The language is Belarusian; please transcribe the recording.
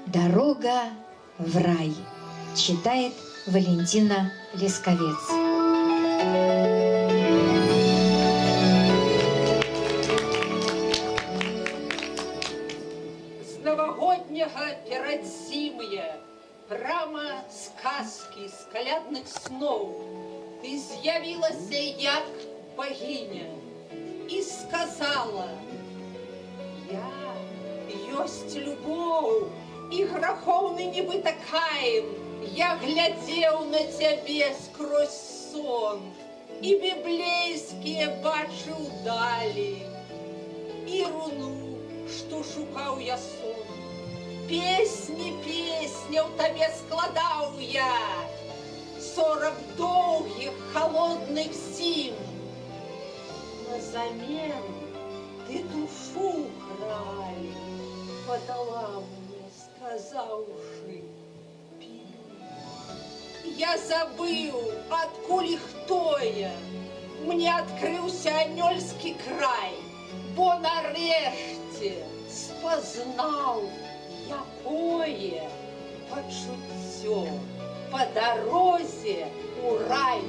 Дорога в рай. Читает Валентина Лесковец. З новогоднього перадзім'я, прямо сказки, з калядних снов, ти з'явилася як богиня і сказала: я ёсць любоў, і грахоўны не вытакаем. Я глядзеў на цябе скрозь сон, і біблейскія бачыў далі, і руну, што шукаў я сон. Песня ў табе складаў я, 40 доўгіх халодных зім. Назамен ты душу край падала мне, сказаўшы: я забыў, адкуль і хто я. Мне адкрыўся анёльскі край, бо нарэшце спазнаў, якое пачуццё па дарозе ў рай.